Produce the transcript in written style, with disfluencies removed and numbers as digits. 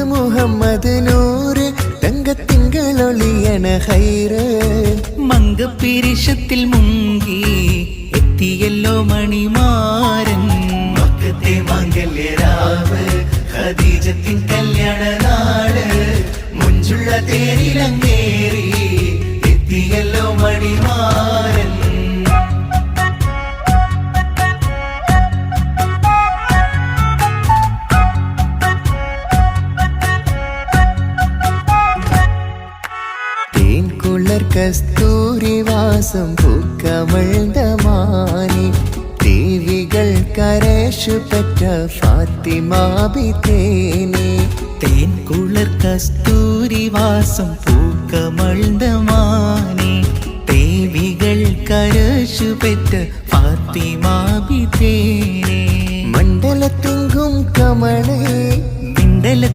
മുഹമ്മദ് നൂറ് തങ്കത്തിങ്കളൊളിയണ ഹൈറ് മങ്കപ്പിരിശത്തിൽ മുങ്ങി എത്തിയല്ലോ മണിമാരൻ മക്കത്തെ മംഗല്യരാവ് ഖദീജത്തിൻ കല്യാണ നാട് മുഞ്ചുള്ള തേരിലങ്ങേറി എത്തിയല്ലോ മണിമാരൻ കസ്തൂരി വാസം പൂക്കമഴ്തമാനി ദേവികൾ കരേശു പെറ്റ ഫാത്തിമ ബിതേനി തേൻ കുളിർ കസ്തൂരി വാസം പൂക്കമഴ്തമാനി ദേവികൾ കരേശു പെറ്റ ഫാത്തിമ ബിതേനി മണ്ഡലത്തിങ്കും കമളേ മിണ്ടല